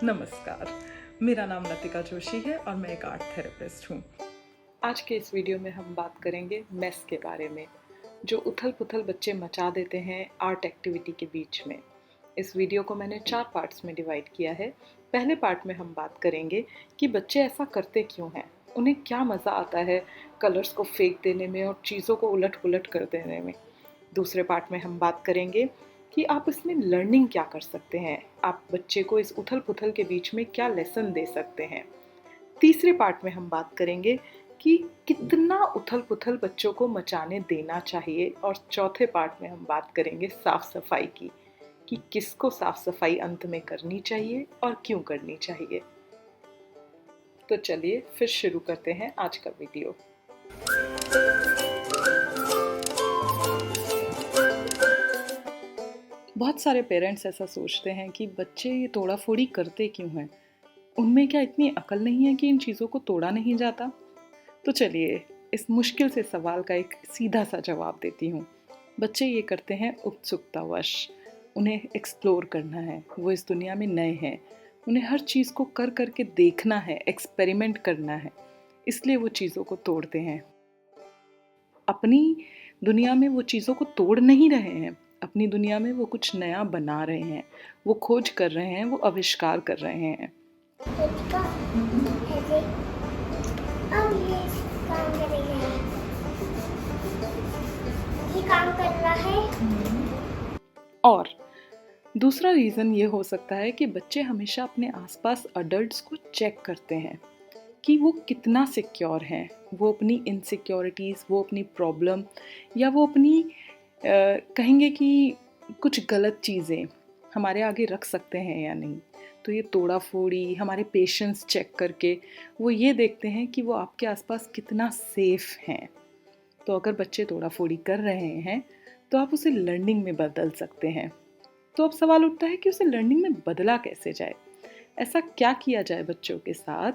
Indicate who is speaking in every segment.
Speaker 1: नमस्कार, मेरा नाम लतिका जोशी है और मैं एक आर्ट थेरेपिस्ट हूँ। आज के इस वीडियो में हम बात करेंगे मेस के बारे में, जो उथल पुथल बच्चे मचा देते हैं आर्ट एक्टिविटी के बीच में। इस वीडियो को मैंने 4 पार्ट्स में डिवाइड किया है। पहले पार्ट में हम बात करेंगे कि बच्चे ऐसा करते क्यों हैं, उन्हें क्या मज़ा आता है कलर्स को फेंक देने में और चीज़ों को उलट पुलट कर देने में। दूसरे पार्ट में हम बात करेंगे कि आप इसमें लर्निंग क्या कर सकते हैं, आप बच्चे को इस उथल पुथल के बीच में क्या लेसन दे सकते हैं। तीसरे पार्ट में हम बात करेंगे कि कितना उथल पुथल बच्चों को मचाने देना चाहिए, और चौथे पार्ट में हम बात करेंगे साफ सफाई की, कि किसको साफ सफाई अंत में करनी चाहिए और क्यों करनी चाहिए। तो चलिए फिर शुरू करते हैं आज का वीडियो। बहुत सारे पेरेंट्स ऐसा सोचते हैं कि बच्चे ये तोड़ा फोड़ी करते क्यों हैं, उनमें क्या इतनी अकल नहीं है कि इन चीज़ों को तोड़ा नहीं जाता। तो चलिए इस मुश्किल से सवाल का एक सीधा सा जवाब देती हूँ। बच्चे ये करते हैं उत्सुकतावश, उन्हें एक्सप्लोर करना है, वो इस दुनिया में नए हैं, उन्हें हर चीज़ को कर करके देखना है, एक्सपेरिमेंट करना है, इसलिए वो चीज़ों को तोड़ते हैं। अपनी दुनिया में वो चीज़ों को तोड़ नहीं रहे हैं, अपनी दुनिया में वो कुछ नया बना रहे हैं, वो खोज कर रहे हैं, वो आविष्कार कर रहे हैं।
Speaker 2: काम कर रहा है।
Speaker 1: और दूसरा रीज़न ये हो सकता है कि बच्चे हमेशा अपने आसपास अडल्ट्स को चेक करते हैं कि वो कितना सिक्योर हैं, वो अपनी इनसिक्योरिटीज़, वो अपनी प्रॉब्लम, या वो अपनी कहेंगे कि कुछ गलत चीज़ें हमारे आगे रख सकते हैं या नहीं। तो ये तोड़ा फोड़ी, हमारे पेशेंस चेक करके वो ये देखते हैं कि वो आपके आसपास कितना सेफ हैं। तो अगर बच्चे तोड़ा फोड़ी कर रहे हैं तो आप उसे लर्निंग में बदल सकते हैं। तो अब सवाल उठता है कि उसे लर्निंग में बदला कैसे जाए, ऐसा क्या किया जाए बच्चों के साथ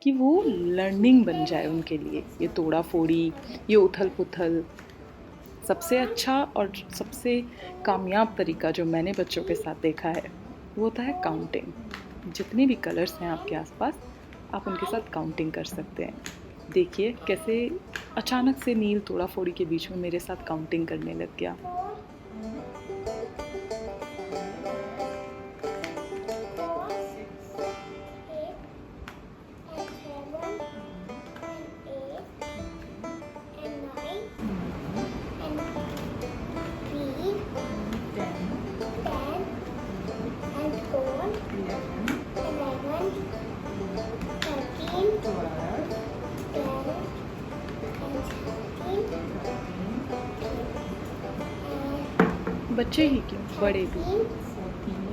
Speaker 1: कि वो लर्निंग बन जाए उनके लिए। ये तोड़ा फोड़ी, ये उथल पुथल, सबसे अच्छा और सबसे कामयाब तरीका जो मैंने बच्चों के साथ देखा है वो होता है काउंटिंग। जितने भी कलर्स हैं आपके आसपास, आप उनके साथ काउंटिंग कर सकते हैं। देखिए कैसे अचानक से नील तोड़ा फोड़ी के बीच में मेरे साथ काउंटिंग करने लग गया। बच्चे ही क्यों, बड़े भी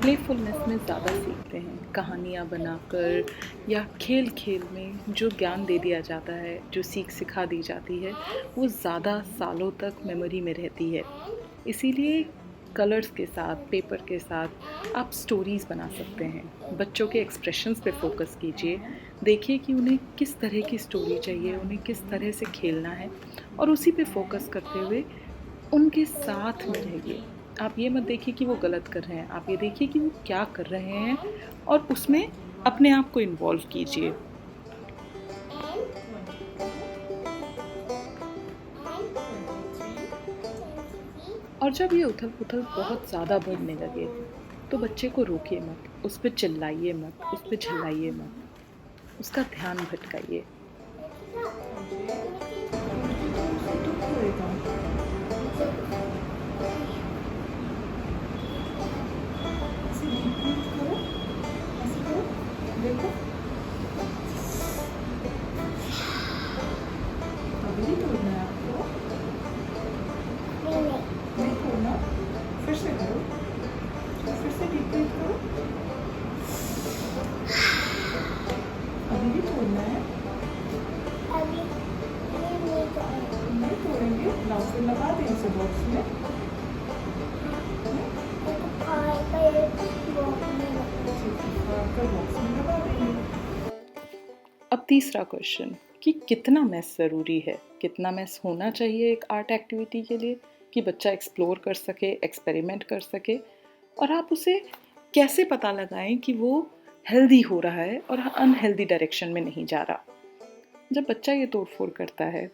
Speaker 1: प्लेफुलनेस में ज़्यादा सीखते हैं। कहानियाँ बनाकर या खेल खेल में जो ज्ञान दे दिया जाता है, जो सीख सिखा दी जाती है, वो ज़्यादा सालों तक मेमोरी में रहती है। इसीलिए कलर्स के साथ, पेपर के साथ आप स्टोरीज़ बना सकते हैं। बच्चों के एक्सप्रेशंस पे फोकस कीजिए, देखिए कि उन्हें किस तरह की स्टोरी चाहिए, उन्हें किस तरह से खेलना है, और उसी पे फोकस करते हुए उनके साथ में रहिए। आप ये मत देखिए कि वो गलत कर रहे हैं, आप ये देखिए कि वो क्या कर रहे हैं और उसमें अपने आप को इन्वॉल्व कीजिए। और जब ये उथल पुथल बहुत ज़्यादा बढ़ने लगे तो बच्चे को रोकिए मत, उस पर चिल्लाइए मत, उस पर झल्लाइए मत, उसका ध्यान भटकाइए। देखो अभी भी तोड़ना है आपको, नहीं तोड़ना, फिर से करो, फिर से डीप ब्रीथ करो। अभी भी तोड़ना है, नहीं तोड़ेंगे, लाओ फिर लगा दें इसे बॉक्स में। बॉक्स में लगा देंगे। अब तीसरा क्वेश्चन कि कितना मैस ज़रूरी है, कितना मैस होना चाहिए एक आर्ट एक्टिविटी के लिए कि बच्चा एक्सप्लोर कर सके, एक्सपेरिमेंट कर सके। और आप उसे कैसे पता लगाएं कि वो हेल्दी हो रहा है और अनहेल्दी डायरेक्शन में नहीं जा रहा। जब बच्चा ये तोड़-फोड़ करता है,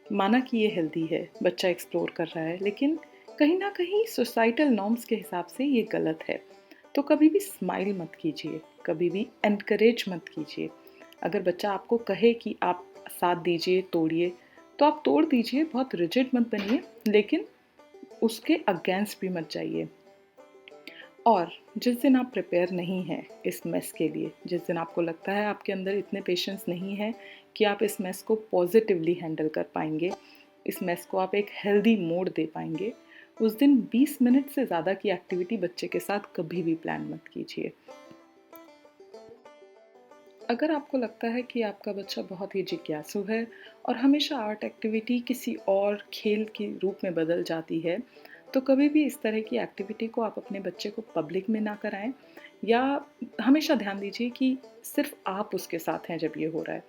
Speaker 1: माना कि ये हेल्दी है, बच्चा एक्सप्लोर कर रहा है, लेकिन कहीं न कहीं सोसाइटल नॉर्म्स के हिसाब से ये गलत है। तो कभी भी स्माइल मत कीजिए, कभी भी एनकरेज मत कीजिए। अगर बच्चा आपको कहे कि आप साथ दीजिए, तोड़िए, तो आप तोड़ दीजिए, बहुत रिजिड मत बनिए, लेकिन उसके अगेंस्ट भी मत जाइए। और जिस दिन आप प्रिपेयर नहीं हैं इस मेस के लिए, जिस दिन आपको लगता है आपके अंदर इतने पेशेंस नहीं है कि आप इस मेस को पॉजिटिवली हैंडल कर पाएंगे, इस मेस को आप एक हेल्दी मोड दे पाएंगे, उस दिन 20 मिनट से ज़्यादा की एक्टिविटी बच्चे के साथ कभी भी प्लान मत कीजिए। अगर आपको लगता है कि आपका बच्चा बहुत ही जिज्ञासु है और हमेशा आर्ट एक्टिविटी किसी और खेल के रूप में बदल जाती है, तो कभी भी इस तरह की एक्टिविटी को आप अपने बच्चे को पब्लिक में ना कराएं, या हमेशा ध्यान दीजिए कि सिर्फ आप उसके साथ हैं जब ये हो रहा है।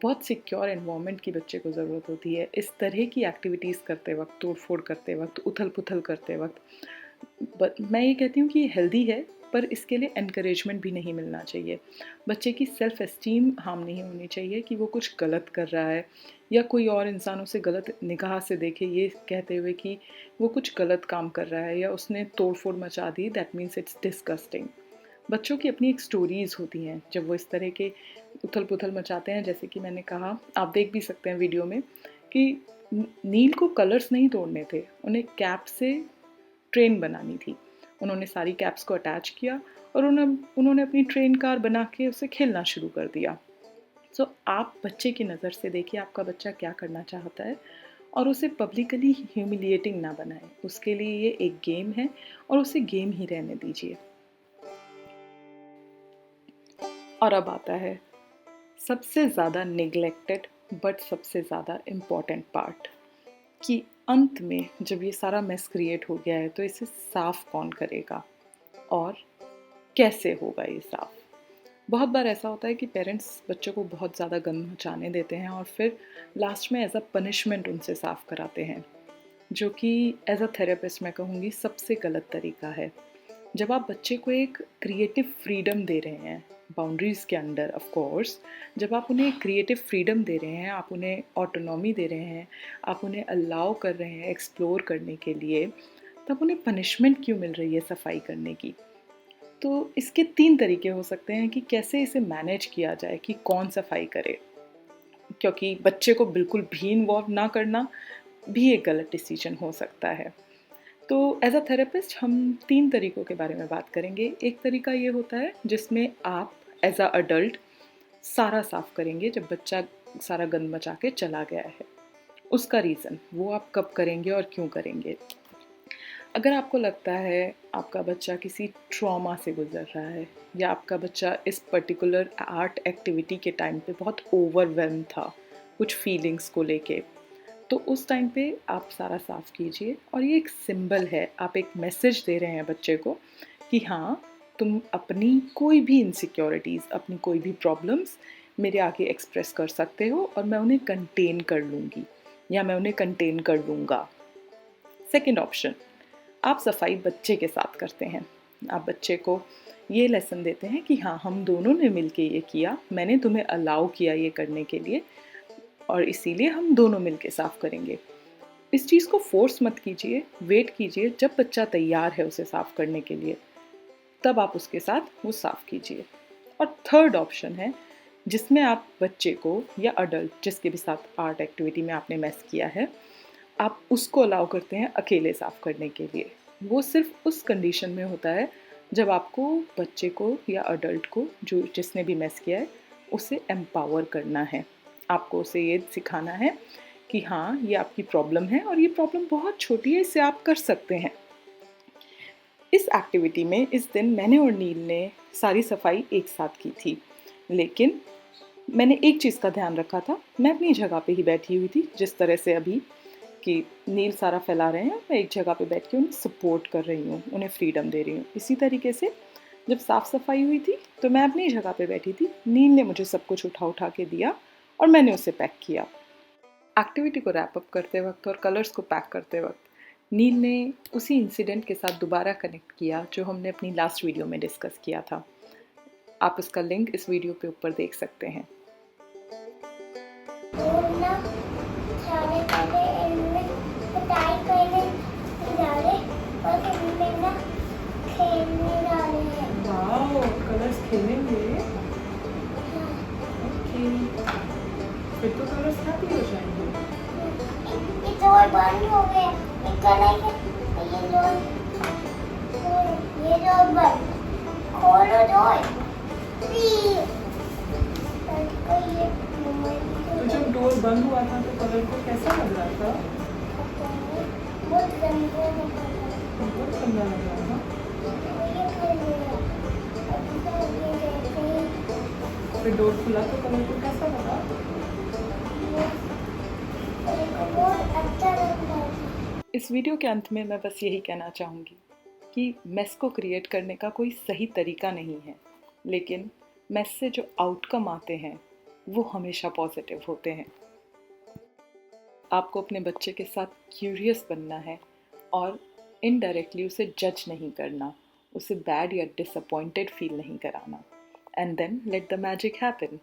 Speaker 1: बहुत सिक्योर एनवायरनमेंट की बच्चे को ज़रूरत होती है इस तरह की एक्टिविटीज़ करते वक्त, तोड़ फोड़ करते वक्त, उथल पुथल करते वक्त। मैं ये कहती हूँ कि ये हेल्दी है, पर इसके लिए एनकरेजमेंट भी नहीं मिलना चाहिए। बच्चे की सेल्फ एस्टीम हार्म नहीं होनी चाहिए कि वो कुछ गलत कर रहा है, या कोई और इंसान उसे गलत निगाह से देखे ये कहते हुए कि वो कुछ गलत काम कर रहा है या उसने तोड़ फोड़ मचा दी, दैट मीन्स इट्स डिस्गस्टिंग। बच्चों की अपनी एक स्टोरीज़ होती हैं जब वो इस तरह के उथल पुथल मचाते हैं। जैसे कि मैंने कहा, आप देख भी सकते हैं वीडियो में कि नील को कलर्स नहीं तोड़ने थे, उन्हें कैप से ट्रेन बनानी थी। उन्होंने सारी कैप्स को अटैच किया और उन्होंने अपनी ट्रेन कार बना के उसे खेलना शुरू कर दिया। सो आप बच्चे की नज़र से देखिए आपका बच्चा क्या करना चाहता है, और उसे पब्लिकली ह्यूमिलिएटिंग ना बनाएं। उसके लिए ये एक गेम है और उसे गेम ही रहने दीजिए। और अब आता है सबसे ज़्यादा निगलेक्टेड बट सबसे ज़्यादा इम्पॉर्टेंट पार्ट, कि अंत में जब ये सारा मेस क्रिएट हो गया है तो इसे साफ़ कौन करेगा और कैसे होगा ये साफ़। बहुत बार ऐसा होता है कि पेरेंट्स बच्चों को बहुत ज़्यादा गंद मचाने देते हैं और फिर लास्ट में एज अ पनिशमेंट उनसे साफ़ कराते हैं, जो कि एज अ थेरेपिस्ट मैं कहूँगी सबसे गलत तरीका है। जब आप बच्चे को एक क्रिएटिव फ्रीडम दे रहे हैं, बाउंड्रीज़ के अंडर ऑफ कोर्स, जब आप उन्हें क्रिएटिव फ्रीडम दे रहे हैं, आप उन्हें ऑटोनॉमी दे रहे हैं, आप उन्हें अलाउ कर रहे हैं एक्सप्लोर करने के लिए, तब उन्हें पनिशमेंट क्यों मिल रही है सफाई करने की। तो इसके 3 तरीके हो सकते हैं कि कैसे इसे मैनेज किया जाए कि कौन सफाई करे, क्योंकि बच्चे को बिल्कुल भी इन्वॉल्व ना करना भी एक गलत डिसीजन हो सकता है। तो एज अ थेरेपिस्ट हम 3 तरीकों के बारे में बात करेंगे। एक तरीका ये होता है जिसमें आप एज अ अडल्ट सारा साफ करेंगे जब बच्चा सारा गंद मचा के चला गया है। उसका रीज़न वो आप कब करेंगे और क्यों करेंगे। अगर आपको लगता है आपका बच्चा किसी ट्रॉमा से गुजर रहा है, या आपका बच्चा इस पर्टिकुलर आर्ट एक्टिविटी के टाइम पे बहुत ओवरवेल्म था कुछ फीलिंग्स को लेके, तो उस टाइम पे आप सारा साफ़ कीजिए। और ये एक सिंबल है, आप एक मैसेज दे रहे हैं बच्चे को कि हाँ, तुम अपनी कोई भी इनसिक्योरिटीज़, अपनी कोई भी प्रॉब्लम्स मेरे आगे एक्सप्रेस कर सकते हो और मैं उन्हें कंटेन कर लूँगी या मैं उन्हें कंटेन कर लूँगा। सेकेंड ऑप्शन, आप सफाई बच्चे के साथ करते हैं। आप बच्चे को ये लेसन देते हैं कि हाँ, हम दोनों ने मिलके ये किया, मैंने तुम्हें अलाउ किया ये करने के लिए, और इसीलिए हम दोनों मिलके साफ़ करेंगे। इस चीज़ को फ़ोर्स मत कीजिए, वेट कीजिए जब बच्चा तैयार है उसे साफ़ करने के लिए, तब आप उसके साथ वो साफ़ कीजिए। और थर्ड ऑप्शन है जिसमें आप बच्चे को या अडल्ट जिसके भी साथ आर्ट एक्टिविटी में आपने मेस किया है, आप उसको अलाउ करते हैं अकेले साफ़ करने के लिए। वो सिर्फ उस कंडीशन में होता है जब आपको बच्चे को या अडल्ट को, जो जिसने भी मेस किया है, उसे एम्पावर करना है। आपको उसे ये सिखाना है कि हाँ, ये आपकी प्रॉब्लम है और ये प्रॉब्लम बहुत छोटी है, इसे आप कर सकते हैं। इस एक्टिविटी में इस दिन मैंने और नील ने सारी सफाई एक साथ की थी, लेकिन मैंने एक चीज़ का ध्यान रखा था। मैं अपनी जगह पे ही बैठी हुई थी, जिस तरह से अभी कि नील सारा फैला रहे हैं, मैं एक जगह पे बैठ के उन्हें सपोर्ट कर रही हूँ, उन्हें फ्रीडम दे रही हूँ। इसी तरीके से जब साफ़ सफाई हुई थी तो मैं अपनी जगह पे बैठी थी, नील ने मुझे सब कुछ उठा उठा के दिया और मैंने उसे पैक किया। एक्टिविटी को रैप अप करते वक्त और कलर्स को पैक करते वक्त नील ने उसी इंसिडेंट के साथ दोबारा कनेक्ट किया जो हमने अपनी लास्ट वीडियो में डिस्कस किया था। आप इसका लिंक इस वीडियो पे ऊपर देख सकते हैं। वाओ, कलर्स खेलेंगे। ओके, फिर तो कलर्स हैप्पी हो जाएंगे।
Speaker 2: ये डोर बंद हो गया, ये कलर ये डोर बंद, खोलो डोर प्लीज।
Speaker 1: तो जब डोर बंद हुआ था तो कलर को कैसा लग रहा था?
Speaker 2: बहुत गंदा
Speaker 1: बहुत गंदा लग रहा था। फिर डोर खुला तो कलर को कैसा लगा?
Speaker 2: बहुत अच्छा लगता है।
Speaker 1: इस वीडियो के अंत में मैं बस यही कहना चाहूँगी कि मेस को क्रिएट करने का कोई सही तरीका नहीं है, लेकिन मेस से जो आउटकम आते हैं वो हमेशा पॉजिटिव होते हैं। आपको अपने बच्चे के साथ क्यूरियस बनना है और इनडायरेक्टली उसे जज नहीं करना, उसे बैड या डिसअपॉइंटेड फील नहीं कराना, and then let the magic happen.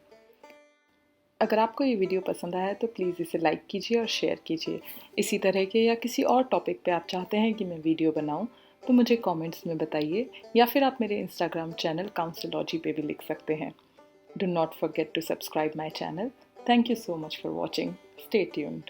Speaker 1: अगर आपको ये वीडियो पसंद आया तो प्लीज़ इसे लाइक कीजिए और शेयर कीजिए। इसी तरह के या किसी और टॉपिक पे आप चाहते हैं कि मैं वीडियो बनाऊं तो मुझे कमेंट्स में बताइए, या फिर आप मेरे इंस्टाग्राम चैनल काउंसलॉजी पे भी लिख सकते हैं। Do not forget to subscribe my channel. Thank you so much for watching. Stay tuned.